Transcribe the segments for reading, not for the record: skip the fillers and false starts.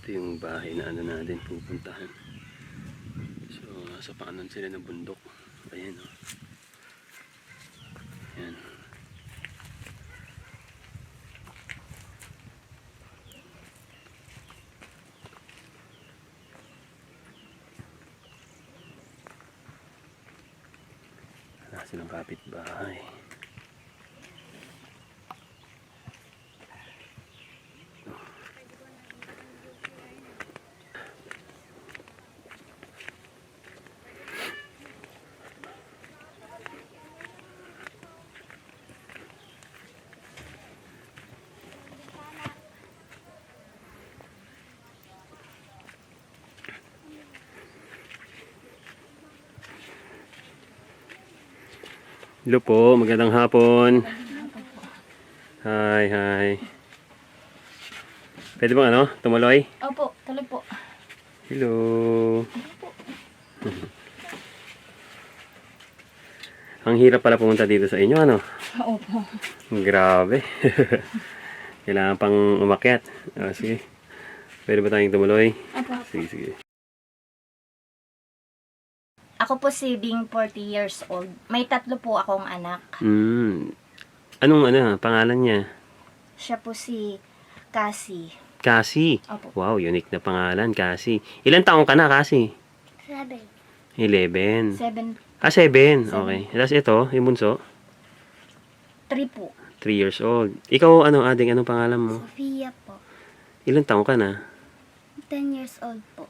Ito yung bahay na ano natin pupuntahan. So, nasa paanan sila ng bundok. Ayan o. Ayan. Wala silang kapitbahay. Hello po, magandang hapon. Hi, hi. Pwede bang ano, tumuloy? Opo, tuloy po. Hello. Ang hirap pala pumunta dito sa inyo, ano? Opo. Grabe. Kailangan pang umakyat. Sige. Pwede ba tayong tumuloy? Opo. Sige, sige. Ako po si Bing, 40 years old. May 3 po akong anak. Anong pangalan niya? Siya po si Cassie. Cassie. Opo. Wow, unique na pangalan, Cassie. Ilan taong ka na, Cassie? 7. 11. 7. 7. Okay. Tapos ito, yung bunso? 3 po. 3 years old. Ikaw, ading, anong pangalan mo? Sophia po. Ilan taong ka na? 10 years old po.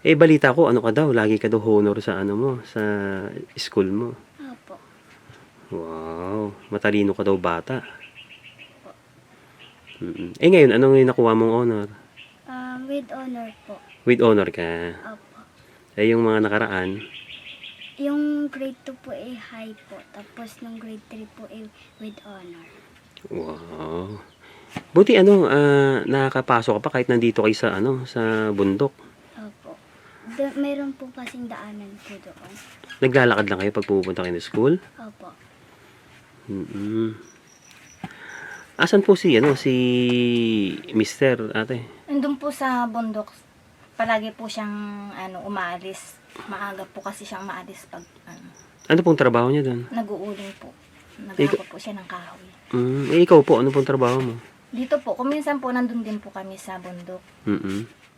Balita ko, ano ka daw? Lagi ka daw honor sa sa school mo. Opo. Wow. Matalino ka daw bata. Ngayon, anong yung nakuha mong honor? With honor po. With honor ka. Opo. Yung mga nakaraan? Yung grade 2 po ay high po. Tapos nung grade 3 po ay with honor. Wow. Buti nakakapasok ka pa kahit nandito kayo sa sa bundok. Opo. Meron po kasing daanan po doon. Naglalakad lang kayo pag pupunta kayo ng school? Opo. Asan po si Mister, ate? Nandun po sa bundok. Palagi po siyang umaalis. Maaga po kasi siyang maalis pag Ano pong trabaho niya doon? nag-uuling po. Naghahakot po siya ng kahoy. Ikaw po, ano pong trabaho mo? Dito po, kuminsan po nandun din po kami sa bundok.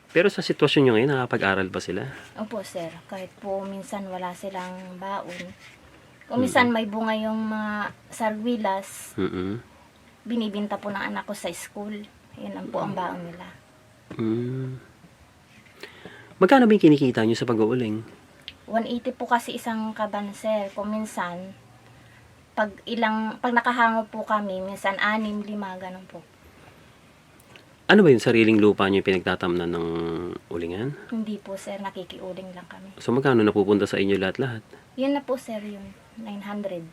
Pero sa sitwasyon nyo ngayon, nakapag-aral ba sila? Opo sir, kahit po minsan wala silang baon. Kuminsan may bunga yung mga sarwilas. Binibinta po ng anak ko sa school. Yun ang po ang baon nila. Magkano ba yung kinikita nyo sa pag-uuling? 180 po kasi isang kaban sir. Kuminsan, pag nakahango po kami, minsan 6, 5, ganun po. Ano ba yung sariling lupa nyo yung pinagtatamnan ng ulingan? Hindi po sir, nakikiuling lang kami. So magkano napupunta sa inyo lahat-lahat? Yun na po sir, yun. 900.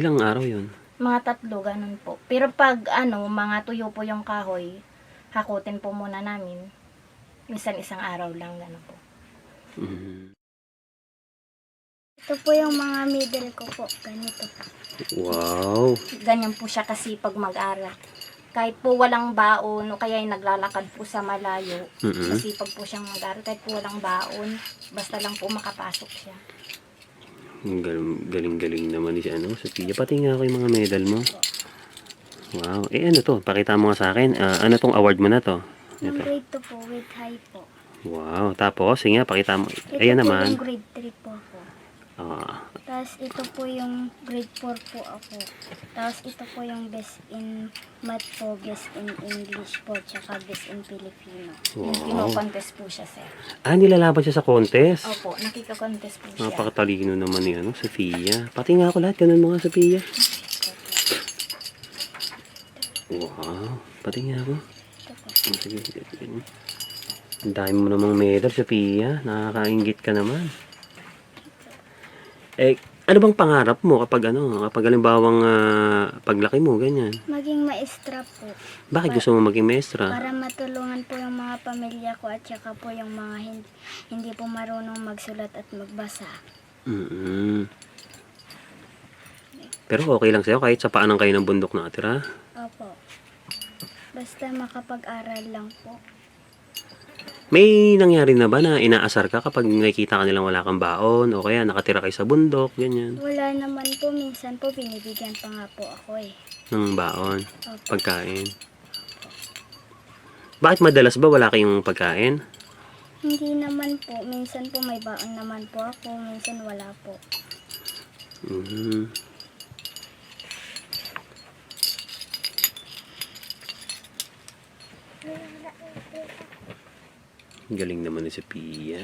Ilang araw yun? Mga 3, ganun po. Pero pag mga tuyo po yung kahoy, hakutin po muna namin. Minsan isang araw lang, ganun po. Ito po yung mga middle ko po. Ganito po. Wow! Ganyan po siya kasi pag mag-aral. Kahit po walang baon o kaya yung naglalakad po sa malayo, masipag po siyang mag-aral. Kahit po walang baon, basta lang po makapasok siya. Galing-galing naman ni Sophia. Pati nga ako yung mga medal mo. Wow. Ano to? Pakita mo nga sa akin. Ano tong award mo na to? Yung grade 2 po, with high po. Wow. Tapos, sige nga, pakita mo. Ito Ayan po naman. yung grade 3 po ako. Tapos ito po yung grade 4 po ako. Tapos ito po yung best in math po, best in English po, tsaka best in Filipino. Wow. Kino-contest po siya, sir. Nilalaban siya sa contest? Opo, nakika-contest po siya. Napakatalino naman ni Sophia. Pati nga ako lahat, ganun mga Sophia. Wow. Pati nga ako. Sige. Ang dami mo namang medal, Sophia. Nakakaingit ka naman. Ano bang pangarap mo kapag halimbawang paglaki mo, ganyan? Maging maestra po. Bakit gusto mo maging maestra? Para matulungan po yung mga pamilya ko at saka po yung mga hindi po marunong magsulat at magbasa. Pero okay lang sa'yo kahit sa paanan kayo ng bundok nakatira? Opo. Basta makapag-aral lang po. May nangyari na ba na inaasar ka kapag nakikita ka nilang wala kang baon o kaya nakatira kayo sa bundok, ganyan, Wala naman po. Minsan po binibigyan pa nga po ako eh. ng baon, Opo. pagkain? Bakit madalas ba wala kayong pagkain? Hindi naman po. Minsan po may baon naman po ako. Minsan wala po. Mhm. Galing naman ni si Pia.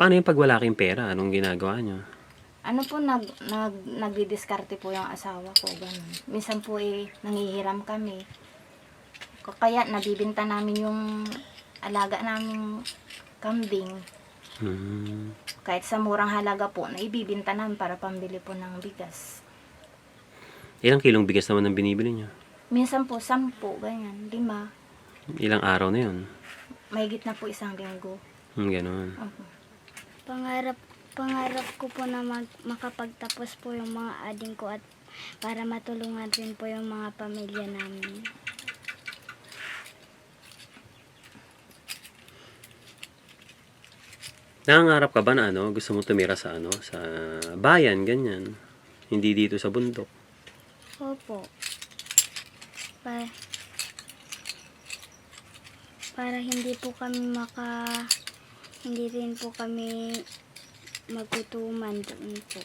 Paano yung pag wala kayong pera? Anong ginagawa nyo? Ano po, nagdidiskarte po yung asawa ko, ganun. Minsan po nangihiram kami. Kaya nabibinta namin yung alaga naming kambing. Hmm. Kahit sa murang halaga po, naibibinta namin para pambili po ng bigas. Ilang kilong bigas naman ang binibili nyo? Minsan po, 10, ganyan, 5. Ilang araw na yun? Mahigit na po 1 linggo. Ganon. Opo. Pangarap ko po na makapagtapos po yung mga ading ko at para matulungan rin po yung mga pamilya namin. Nangangarap ka ba na gusto mo tumira sa sa bayan, ganyan? Hindi dito sa bundok. Opo. Para hindi po kami hindi rin po kami magutuman doon po.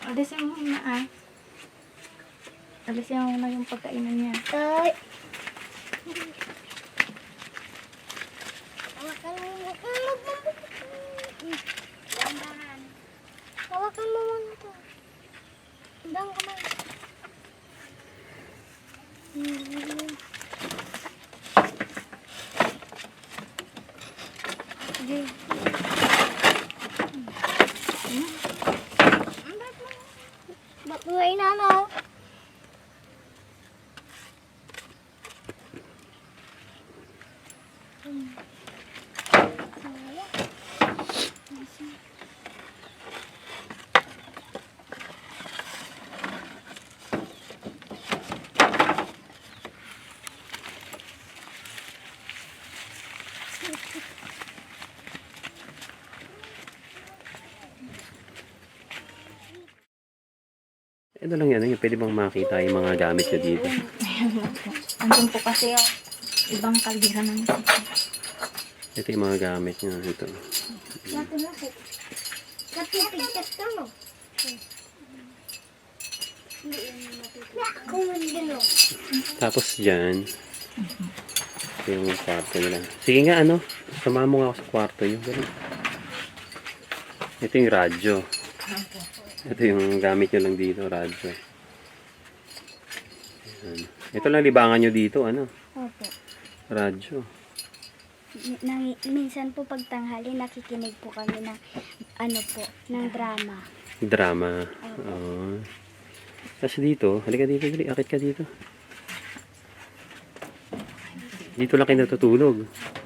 Alisin mo na Alisin mo na yung pagkainan niya. Tay! Hawakan mo muna ito. Andang kamay. Sige. Ba't mo ay nanaw? Ito lang yan, yung pwede bang makita yung mga gamit nyo dito? Andun po kasi yung ibang kaldera ng Ito yung mga gamit nyo. Ito. Tapos dyan, ito yung kwarto nila. Sige nga, sama mo nga ako sa kwarto yun. Ito yung radyo. Ito yung gamit nyo lang dito, radyo. Ayan. Ito lang libangan nyo dito, Opo. radyo. Minsan po pag tanghali nakikinig po kami ng ng drama. Drama. Oo. Tapos dito, halika dito, dali, akit ka dito. Dito lang kayo natutulog.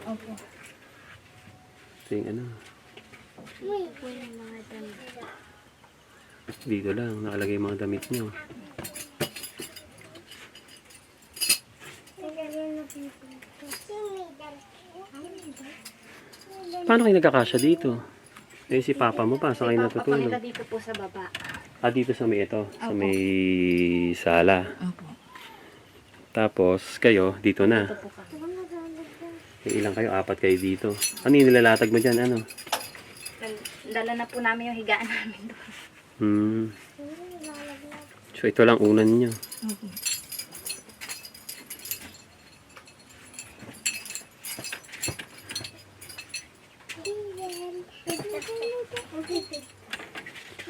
Opo. Ito yung Po yung mga damit. dito lang, nakalagay yung mga damit nyo. Paano kayo nagkakasya dito? Eh, si papa mo pa, saan kayo Papa ko nila natutulog? dito po sa baba. Dito sa may ito, sa Opo. may sala. Opo. Tapos, kayo, dito na. Ito po kami. Ilang kayo? 4 kayo dito. Ano yung nilalatag mo dyan? Dala na po namin yung higaan namin doon. Hmm. So, ito lang unan niyo.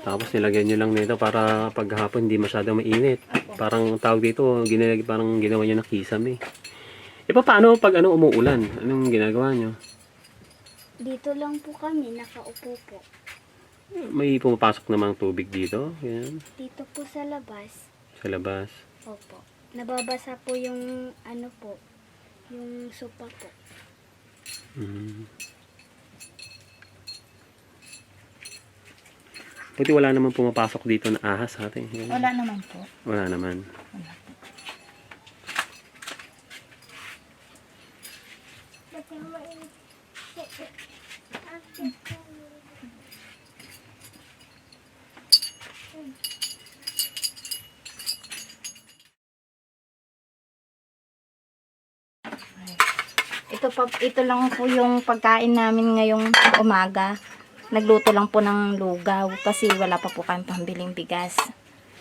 Tapos nilagyan nyo lang nito para paghapon hindi masyadong mainit. Parang tawag dito, parang ginawa nyo ng kisame. E paano pag umuulan? Anong ginagawa nyo? Dito lang po kami, nakaupo po. May pumapasok namang tubig dito? Yan. Dito po sa labas. Sa labas. Opo. Nababasa po yung ano po, yung sopa po. Hmm. Buti wala naman pumapasok dito na ahas ate. Yan. Wala naman po. Wala naman. Wala po. Ito lang po yung pagkain namin ngayong umaga. Nagluto lang po ng lugaw kasi wala pa po kami pambiling bigas.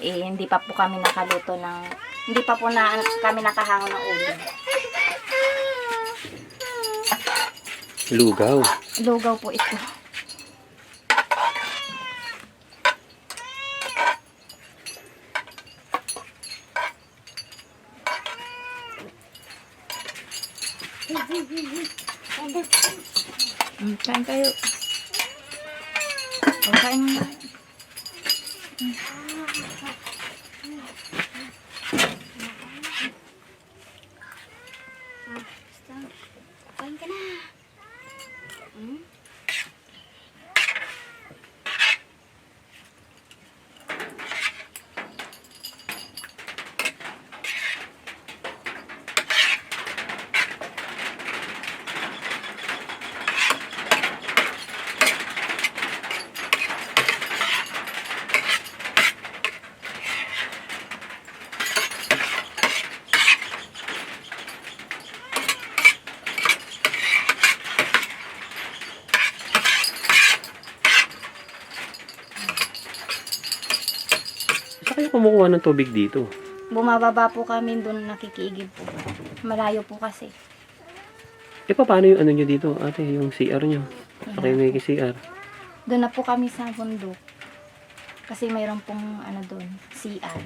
Hindi pa po kami nakaluto ng, hindi pa po kami nakahango ng ulo. Lugaw. Lugaw po ito. Kain kayo. Kain mo. Basta, kain ka na. Saan kayo kumukuha ng tubig dito? Bumababa po kami doon, nakikiigib po. Malayo po kasi. E paano yung ano nyo dito ate? Yung CR nyo? Sa kayo may CR? Doon na po kami sa bundok. Kasi mayroon pong ano doon, CR.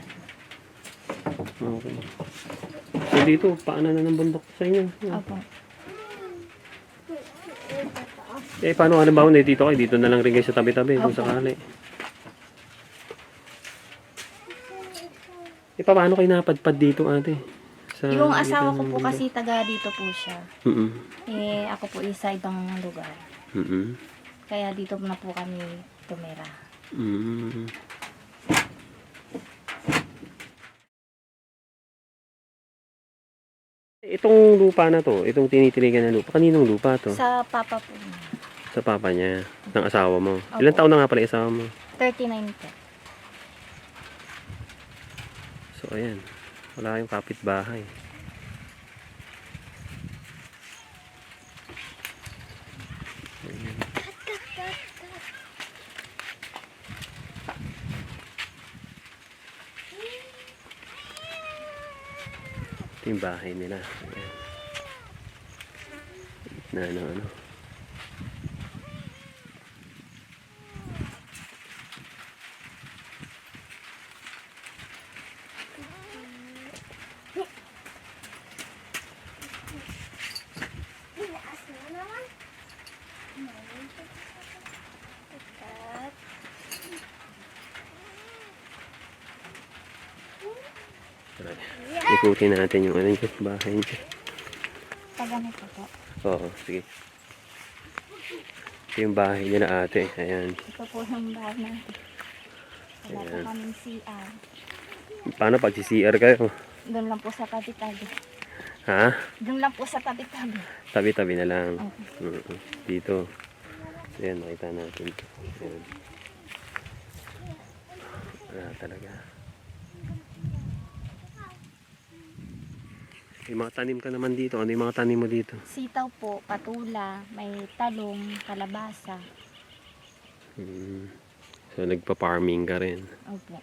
Okay. So dito, paano na ng bundok sa inyo? Opo. Eh paano halimbawa na dito kayo? Dito na lang rin kayo sa tabi-tabi kung Opo. sakali. Eh paano kayo napadpad dito ate? Sa Yung asawa ko ng po bundok? kasi taga dito po siya. Ako po isa ibang lugar. Kaya dito na po kami tumira. Itong lupa na to, itong tinitiligan na lupa, kaninong lupa to? Sa papa po niya. Sa papa niya, ng asawa mo. Opo. Ilan taon na nga pala yung asawa mo? 39 po. So ayan, wala yung kapitbahay. Ito yung bahay nila. Ayan. Na ano. Ikutin natin yung ano yung bahay niya. Taganito po. Oo, sige. Ito yung bahay niya na ate. Ayan. Ito po yung bahay natin. Wala po Ayan. kaming CR. Paano pag CR kayo? Doon lang po sa tabi-tabi. Ha? Doon lang po sa tabi-tabi. Tabi-tabi na lang. Okay. Dito. So, ayan, makita natin ito. Ayan. Wala talaga. May mga tanim ka naman dito. Ano yung mga tanim mo dito? Sitaw po, patula, may talong, kalabasa. So, nagpa-farming ka rin. Opo.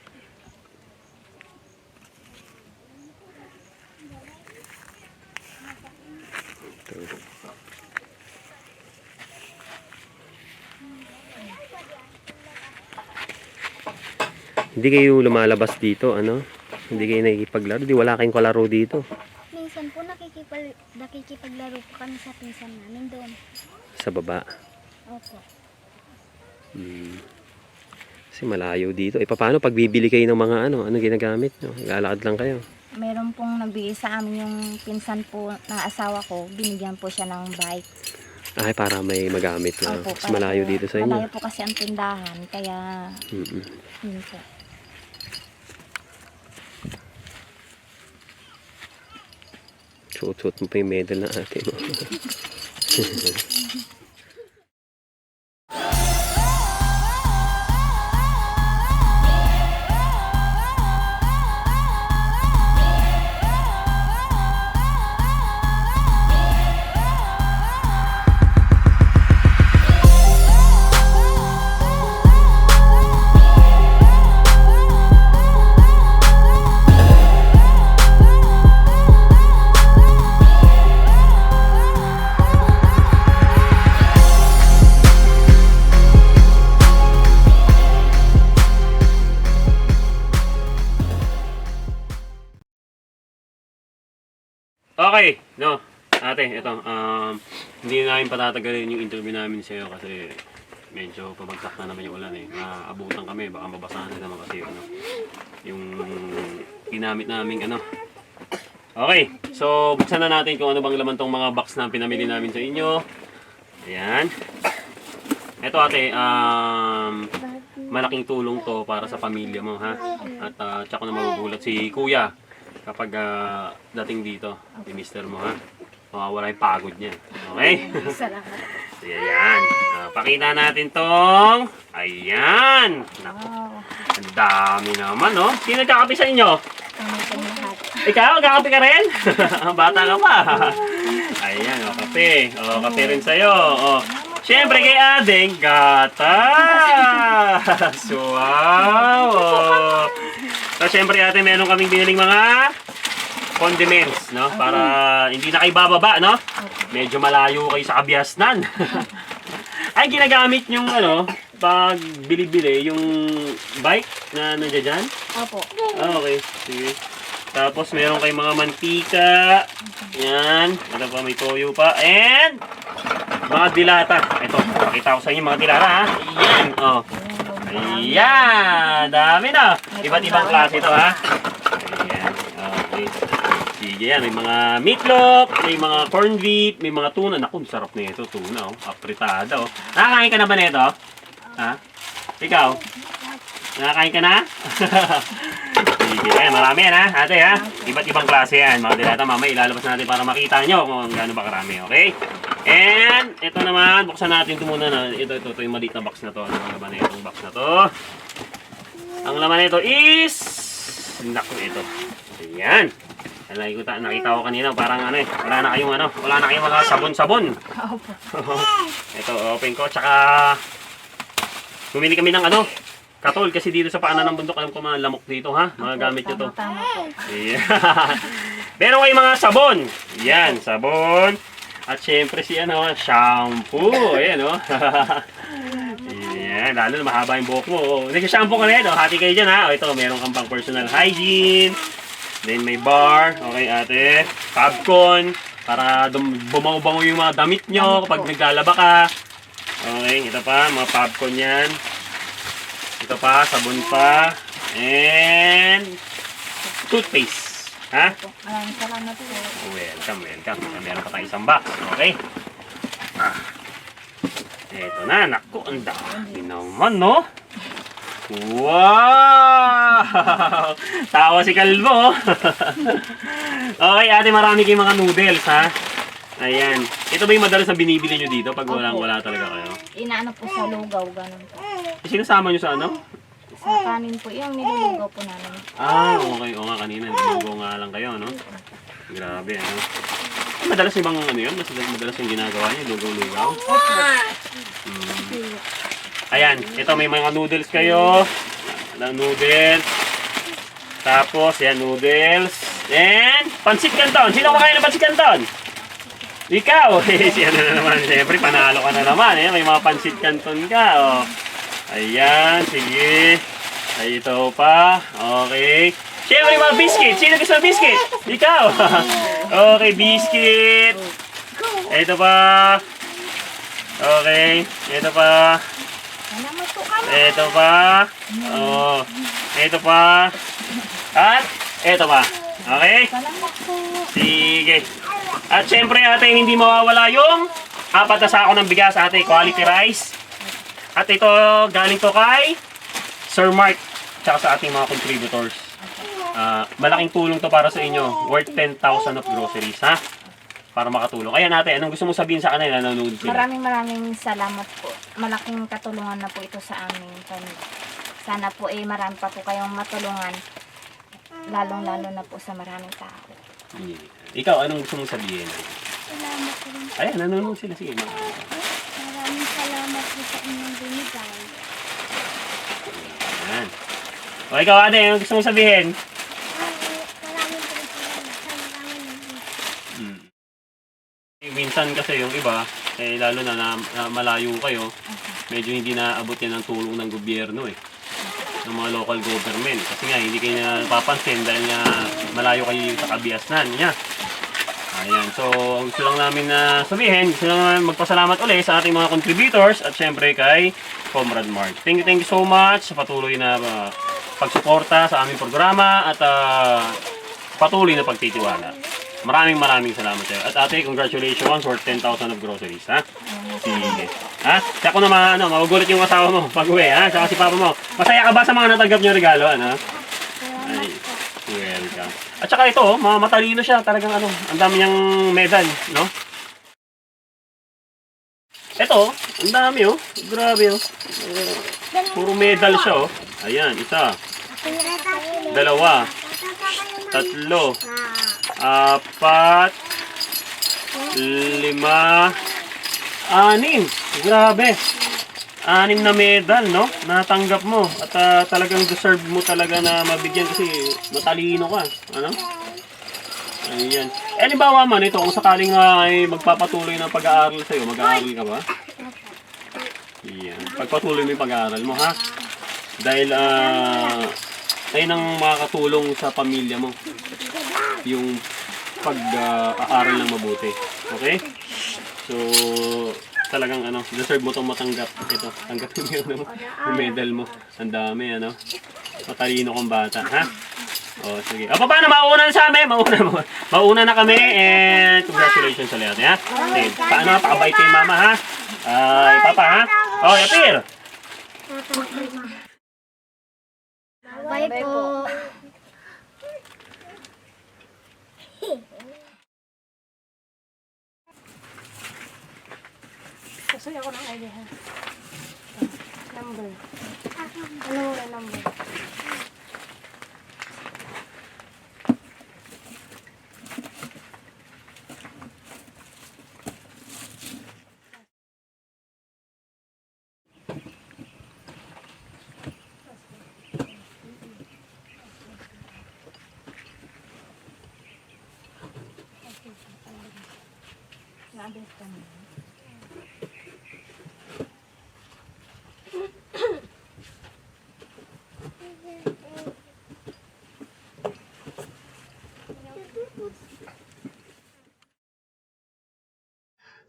Ito. Hindi kayo lumalabas dito, ano? Hindi kayo nakikipaglaro. Di wala kayong kalaro dito. Minsan po nakikipaglaro po kami sa pinsan namin doon. Sa baba. Opo. Kasi malayo dito. E paano pag bibili kayo ng mga ano ginagamit nyo? Lalakad lang kayo. Meron pong nagbigay sa amin yung pinsan po na asawa ko. Binigyan po siya ng bike. Ay, para may magamit na. Opo, Mas malayo dito sa inyo. Malayo po kasi ang tindahan. Kaya, yun po. Suot-suot mo pa yung medal na ate mo. Okay, no. Ate, ito. Hindi namin patatagalin yung interview namin sa iyo kasi medyo pabagsak na naman yung ulan eh. Naabutan kami, baka mabasahan na naman kasi ano, yung ginamit namin ano. Okay, so buksan na natin kung ano bang laman tong mga box na pinamili namin sa inyo. Ayan. Ito ate, malaking tulong to para sa pamilya mo ha. At tsaka na magugulat si kuya kapag dating dito, ni mister mo ha. Mawawala yung pagod niya. Okay? Salamat. So, ayan. Pakita natin tong. Ayan. Naku, Wow. ang dami naman, no? Sino nagkakape sa inyo? Kami po lahat. Ikaw, nagkakape ka rin? Bata ka pa. Ayan, o, kape. O, kape rin sa'yo. O, siyempre kay Ading, gatas. Wow. O. So, siyempre ate, meron kaming biniling mga condiments, no? Para hindi na kayo bababa, no? Medyo malayo kayo sa Kabiasnan. Ay, ginagamit yung ano, pag bili-bili, yung bike na nandiyan dyan? Opo. Okay, sige. Tapos meron kayong mga mantika. Yan. Ito pa, may toyo pa. And mga dilata. Ito, pakita ko sa inyo mga dilata, ha? Yan, oh. Ayan, dami na. Iba't ibang klase ito, ha? Ayan, okay. Sige yan, may mga meatloaf, may mga corned beef, may mga tuna. Naku, sarap na ito, tuna, oh. Apritada, oh. Nakakain ka na ba nito? Ha? Ikaw? Nakakain ka na? Sige, ayan, marami yan, ha? Ate, ha? Iba't ibang klase yan. Mga dilata, mamaya ilalabas natin para makita nyo kung gaano ba karami, okay? And, ito naman, buksan natin ito muna na. Ito yung maliit na box na to. Ano ang laman na itong box na to? Ang laman na ito is... Naku, ito. Ayan. Nakita ko kanina, parang ano eh, wala na kayong mga sabon-sabon. Opo. Ito, open ko, tsaka bumili kami ng ano, katol, kasi dito sa paanan ng bundok, alam ko mga lamok dito ha, mga gamit nyo to. Tama po. Ayan. Meron kayong mga sabon. Yan, sabon. At syempre si ano, shampoo. Ayan o. Ayan, lalo na mahaba yung buhok mo. Nag-shampoo ka rin, hati kayo dyan ha. Ito, meron kang pang personal hygiene. Then may bar, okay ate, Fabcon, para bumango-bango yung mga damit nyo kapag naglalaba ka. Okay, ito pa, mga Fabcon yan. Ito pa, sabon pa, and toothpaste. Ha? Maraming salamat po. Welcome. Meron pa tayong isang box, okay? Ito na, naku, ang dami naman, no? Wow! Tawa si Kalbo. Okay, ate, marami kayong mga noodles, ha? Ayan. Ito ba yung madalas na binibili nyo dito pag wala talaga kayo? Inaano po sa lugaw, ganun po. Sinasama nyo sa ano? Sa kanin po, yung nilulugaw po namin. Okay. O nga, kanina. Nilugaw nga lang kayo, no? Grabe, ano? Madalas ibang ano yun? Madalas yung ginagawa nyo, lugaw-lugaw? Ayan, ito may mga noodles kayo. Noodles. Tapos, yan, noodles. And, pansit canton. Sino kumakain ng pansit canton? Ikaw. Siya na naman. Siyempre, panalo ka na naman. Eh. May mga pansit canton ka. Oh. Ayan, sige. Ay, ito pa. Okay. Siyempre, mga biscuit. Sino gusto ng biscuit? Ikaw. Okay, biscuit. Ito pa. Okay. Ito pa. Ito pa. Oh. Ito pa. At ito pa. Okay? Sige. At syempre ate, hindi mawawala yung 4 na sako ng bigas ate, quality rice. At ito galing to kay Sir Mark tsaka sa ating mga contributors. Malaking tulong to para sa inyo. Worth 10,000 of groceries, ha? Para makatulong. Ayan ate, anong gusto mo sabihin sa kanila na nanonood sila? Maraming salamat po. Malaking katulungan na po ito sa aming pamilya. Sana po marami pa po kayong matulungan. Lalong-lalo na po sa maraming tao. Yeah. Ikaw, anong gusto mong sabihin? Salamat po rin. Ayan, nanonood sila. Sige, Maraming salamat po sa inyong binigay. Ayan. O ikaw ate, anong gusto mong sabihin? Maraming po rin salamat sa maraming. Minsan kasi yung iba, lalo na malayo kayo, medyo hindi naabot yan ng tulong ng gobyerno ng mga local government. Kasi nga, hindi kayo napapansin dahil nga malayo kayo sa kabiasnan niya. Ayan, so ang gusto lang namin na sabihin, gusto lang namin magpasalamat ulit sa ating mga contributors at syempre kay Comrade Mark. Thank you so much sa patuloy na pagsuporta sa aming programa at patuloy na pagtitiwala. Maraming salamat sa'yo. At ate, congratulations worth 10,000 of groceries, ha? Sige. Ha? Kaya ako na magugulit yung asawa mo pag-uwi, ha? Saka si papa mo. Masaya ka ba sa mga natanggap niyo regalo, ano? Ay, welcome. At saka ito, matalino siya. Talagang ang dami niyang medal, no? Ito, ang dami, oh. Grabe, oh. Puro medal siya, oh. Ayan, 1, 2, 3, 4, 5, 6, 6. Grabe. 6 na medal, no? Natanggap mo. At talagang deserve mo talaga na mabigyan kasi matalino ka. Ano? Ayan. Halimbawa man ito, kung sakaling ay magpapatuloy ng pag-aaral sa'yo, mag-aaral ka ba? Ayan. Pagpatuloy mo yung pag-aaral mo, ha? Dahil, ayun ang makakatulong sa pamilya mo. Yung pag-aaral ng mabuti. Okay? So, talagang deserve mo itong matanggap. Ito, tanggapin mo yung medal mo. Ang dami, matalino kong bata, ha? O, sige. O, paano? Mauna na sa amin. Mauna na kami. And congratulations sa lahat, ha? Okay. Paano? Pakabait kay mama, ha? Ay, papa, ha? O, Yapir! Bye po. Kasi ako ng idea, ha? Number. Ano mo na number?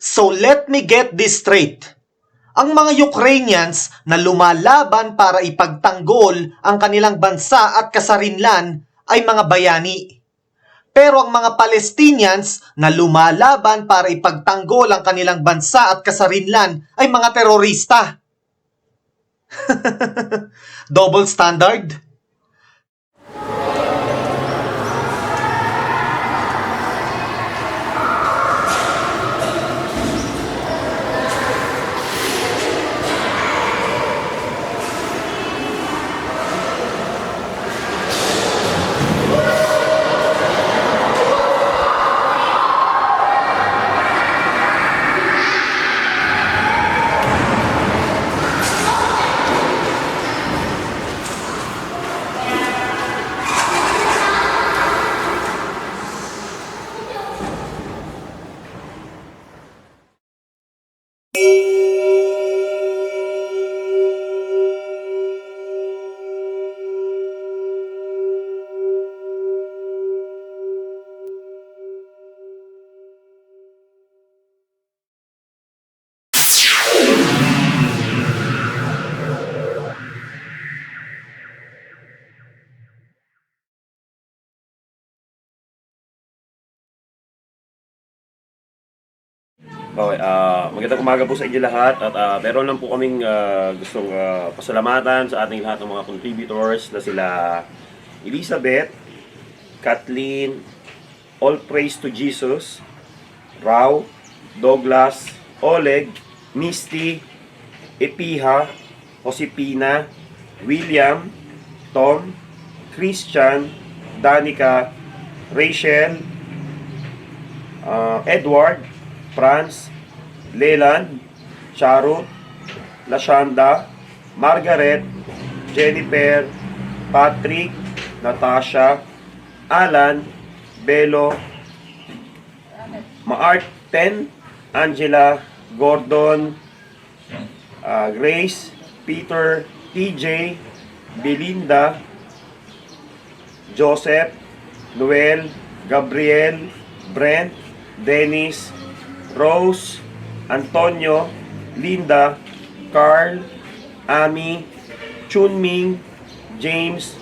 So let me get this straight. Ang mga Ukrainians na lumalaban para ipagtanggol ang kanilang bansa at kasarinlan ay mga bayani. Pero ang mga Palestinians na lumalaban para ipagtanggol ang kanilang bansa at kasarinlan ay mga terorista. Double standard? Okay, magandang umaga po sa inyo lahat at meron lang po kaming gustong pasalamatan sa ating lahat ng mga contributors na sila Elizabeth, Kathleen, All Praise to Jesus, Rao, Douglas, Oleg, Misty, Epiha, Josepina, William, Tom, Christian, Danica, Rachel, Edward, Franz, Leland, Charot, Lashanda, Margaret, Jennifer, Patrick, Natasha, Alan, Belo, Maarten, Angela, Gordon, Grace, Peter, TJ, Belinda, Joseph, Noel, Gabriel, Brent, Dennis, Rose, Antonio, Linda, Carl, Ami, Chunming, James,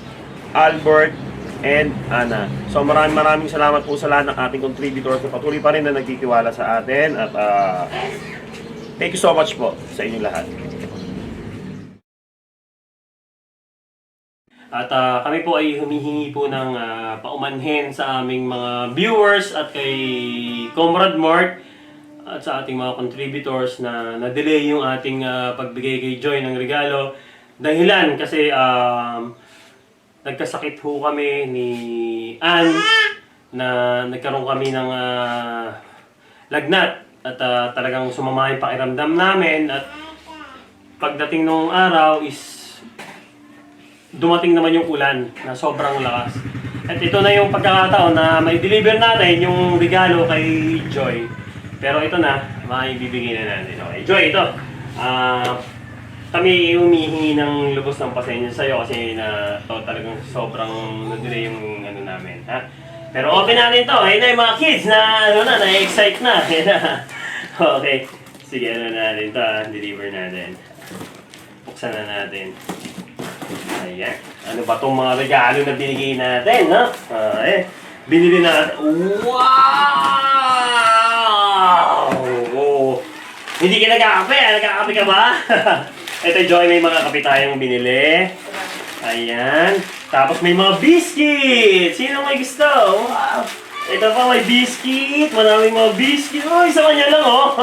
Albert, and Anna. So maraming salamat po sa lahat ng ating contributors na patuloy pa rin na nagtitiwala sa atin at thank you so much po sa inyong lahat. At kami po ay humihingi po ng paumanhin sa aming mga viewers at kay Comrade Mark at sa ating mga contributors na na-delay yung ating pagbigay kay Joy ng regalo. Dahilan kasi nagkasakit ho kami ni Ann na nagkaroon kami ng lagnat at talagang sumama yung pakiramdam namin at pagdating nung araw is dumating naman yung ulan na sobrang lakas. At ito na yung pagkakataon na may deliver natin yung regalo kay Joy. Pero ito na, maibibigay na natin. Okay, Joy, ito. Kami humihingi ng lubos ng pasensya sa'yo kasi na to talagang sobrang na-delay yung ano namin. Ha? Pero open natin to. Ayun na yung mga kids na na-excite na. Okay. Sige, ano natin to. Deliver natin. Buksan na natin. Ayan. Ano ba itong mga regalo na binigay natin, no? Binili natin. Wow! Oh. Hindi ka nagkakape? Nagkakape ka ba? Ito, Joy, may mga kape tayong binili. Ayan. Tapos may mga biscuit. Sino may gusto? Wow! Ito pa, may biscuit. Maraming mga biscuit. Oh, isa kanya lang, oh.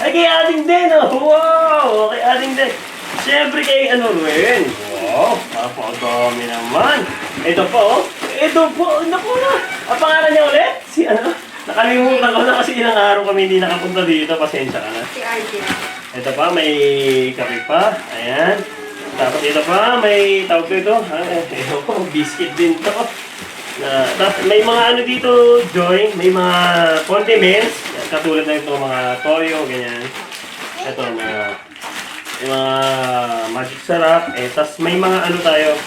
Ay, kay ating din, oh. Wow! Kay ating din. Siyempre kay ano rin. Wow, napakadami naman. Ito po, oh. Ito po, naku na. Ang pangalan niya ulit? Si ano? Nakalimutan ko na kasi ilang araw kami hindi nakapunta dito. Pasensya ka na. Si RJ. Ito pa, may kape pa. Ayan. Tapos ito pa, may tawag ko ito. Ito po, biscuit din to. Tapos may mga ano dito, Joy. May mga condiments. Katulad na ito, mga toyo, ganyan. Ito, yung mga magic sarap. Tapos may mga ano tayo,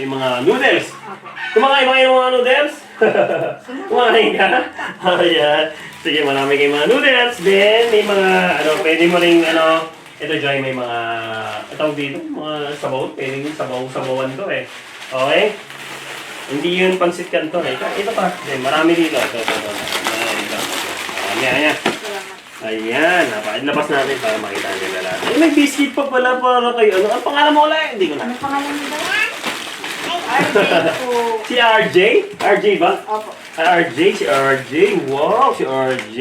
yung mga noodles. Kumakain ba kayo ng mga noodles? Kumakain ka? Ayan. Sige, marami kayong mga noodles. Then, may mga, ano, pwede mo rin, ano, ito Joy, may mga, itawag dito, mga sabaw. Pwede yung sabaw-sabawan to eh. Okay? Hindi yun pansit kanto eh. Ito pa. Then, marami dito. Ito. Marami dito. Ayan. Ayan, labas natin para makita nila lahat. Ay, may biscuit pa pala para kayo. Ano ang pangalan mo ulit? Hindi ko na. Ano pangalan niyo ba yan? RJ po. Si RJ? RJ ba? Opo. RJ, si RJ. Wow, si RJ.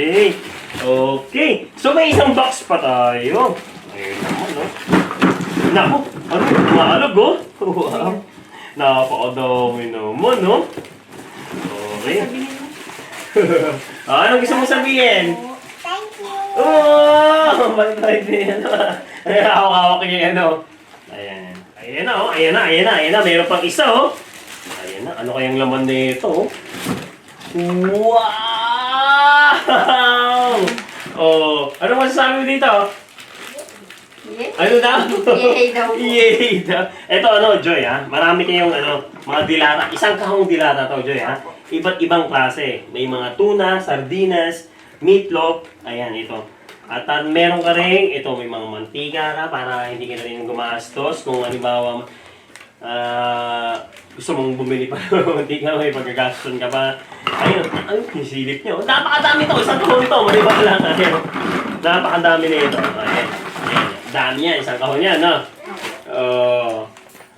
Okay. So may isang box pa tayo. Ayun naman, no? Naku, ano? Tumalog, oh. Wow. Napakadami naman, no? Okay. Anong gusto mo sabihin? Thank you. Oh! Balik din. Ay, hawak-hawak niya yan, oh. Ayan. Ayan na, oh. Ayan na. Meron pang isa, oh. Ayan na. Ano kayang laman nito, oh? Wow! Oh, ano masasabi mo dito? Yes? Ano daw? Yay daw po. Yay daw. Ito, ano, Joy, ha? Marami kayong, ano, mga dilata. Isang kahong dilata to, Joy, ha? Iba't ibang klase. May mga tuna, sardinas, meatloaf. Ayan, ito. At meron ka rin, ito, may mga mantika ka para hindi ka na rin gumastos. Kung halimbawa, gusto mong bumili pa ng mantika, may pagkagaston ka pa. Ayun, yung silip nyo. Napakadami to, isang kahon to, malibang lang. Ayun. Napakadami na ito. Ayan. Ayan. Dami yan. Isang kahon yan, no?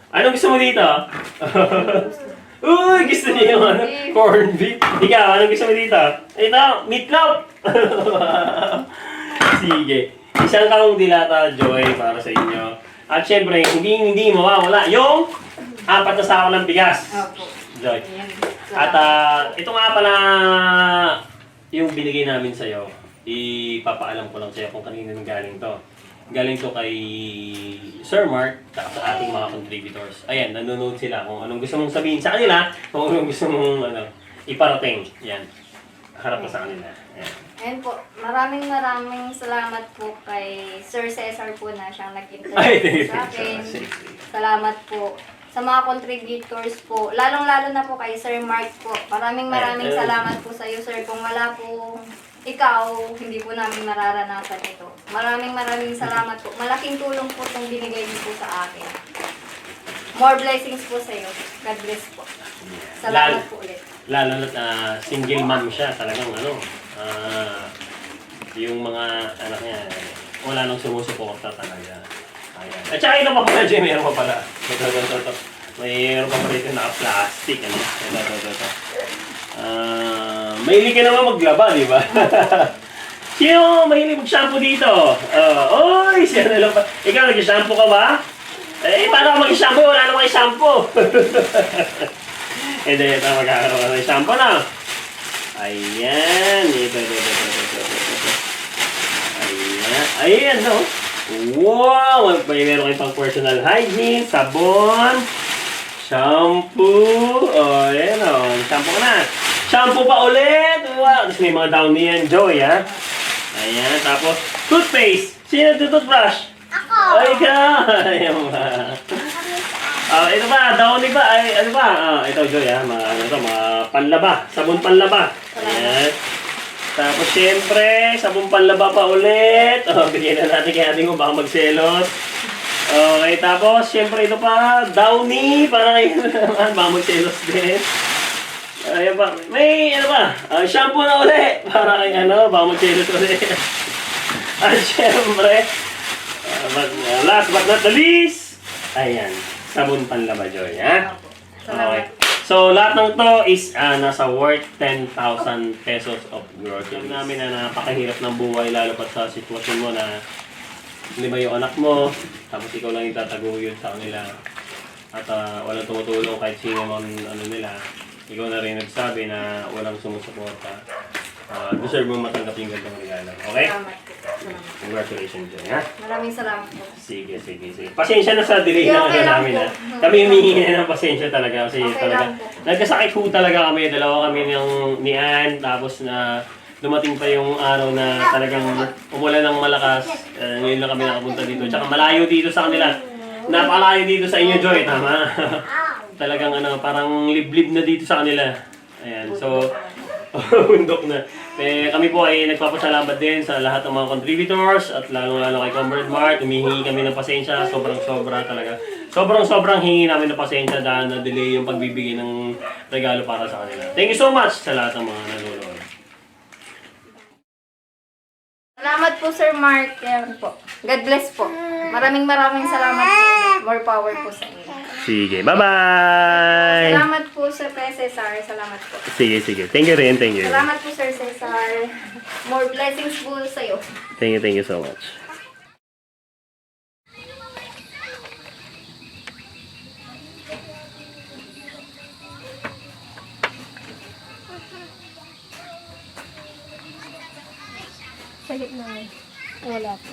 Anong gusto mo dito? Uy, gusto niya yung ano, corned beef. Ikaw, anong gusto mo dito? Ito, meatloaf. Sige. Isang kahong dilata, Joy, para sa inyo. At syempre, hindi mawawala yung 4 na sako ng bigas. Opo. Joy. Ayan. At ito nga pala yung binigay namin sa'yo. Ipapaalam ko lang sa'yo kung kanino nang galing to. Galing to kay Sir Mark at sa ating mga contributors. Ayan, nanonood sila kung anong gusto mong sabihin sa kanila, kung anong gusto mong iparating. Yan. Harap ka sa kanila. Ayan. Ayan po, maraming salamat po kay Sir Cesar po na siyang Ay, nag-interview sa akin. Salamat po sa mga contributors po, lalong-lalo na po kay Sir Mark po. Maraming salamat po sa iyo, sir. Kung wala po ikaw, hindi po namin mararanasan ito. Maraming salamat po. Malaking tulong po itong binigay niyo po sa akin. More blessings po sa iyo. God bless po. Salamat po ulit. Lalo na single mom siya, talagang yung mga anak niya, wala nang sumusuporta talaga. Ayan. At saka ito pa pala, Jay, meron pa pala. Ito. Mayroon pa pala ito naka-plastic. Ito. Mahilig ka naman maglaba, di ba? Sino mahilig mag-shampoo dito? Oy, siya na lang pa. Ikaw, nag-shampoo ka ba? Paano ka mag-shampoo? Wala naman shampoo. Ito, magkakaroon ka ng shampoo na. Ayan. Ito. Ayan, no? Wow! Meron kayo pang personal hygiene, sabon, shampoo. Ayan, shampoo ka na. Shampoo pa ulit! Wow! Tapos may mga downy yan, Joy, ha? Ayan, tapos toothpaste. Sino nagtutoothbrush? Ako! Ay, ka! Ayan ba? Ito ba? Downy ba? Ay, ano ba? Ito, Joy, ha? Mga panlaba. Sabon panlaba. Ayan. Tapos, syempre, sabon panlaba pa ulit. Bigyan na natin kay ating baka magselos. Okay, tapos, syempre, ito pa, downy. Para kayo naman, baka magselos din. Ayan ba? May, shampoo na ulit. Para kayo, baka magselos ulit. At syempre, last but not the least, ayan, sabon panlaba, Joy, ha? Okay. So, lahat ng to is nasa worth 10,000 pesos of groceries. Alam namin na napakahirap ng buhay, lalo pa sa sitwasyon mo na 5 yung anak mo, tapos ikaw lang yung tataguyod sa kanila. At walang tumutulong kahit sino man nila. Ikaw na rin nagsabi na walang sumusuporta. Deserve mo matanggap yung gandang regalo. Okay? Salamat po. Congratulations dyan, ha? Maraming salamat po. Sige. Pasensya na sa delay na Okay lang namin, po. ha? Kami humingi na ng pasensya talaga kasi Okay talaga lang po. nagkasakit po talaga kami. Dalawa kami ni Ann, tapos na dumating pa yung araw na talagang umulan ng malakas. Ngayon lang kami nakapunta dito. Tsaka malayo dito sa kanila. Napakalayo dito sa inyo, Joy, tama? Talagang parang liblib na dito sa kanila. Ayan, so bundok na. Kami po ay nagpapasalamat din sa lahat ng mga contributors at lalo kay Comrade Mart. Humihingi kami ng pasensya, sobrang-sobra talaga. Sobrang hingi namin ng pasensya dahil na-delay yung pagbibigay ng regalo para sa kanila. Thank you so much sa lahat ng mga nanonood. Salamat po, Sir Mark. Yan po. God bless po. Maraming salamat po. More power po sa inyo. Sige, bye-bye! Salamat po sa Cesar. Salamat po. Sige. Thank you rin, thank you. Salamat po, Sir Cesar. More blessings po sa iyo. Thank you so much. Wala po.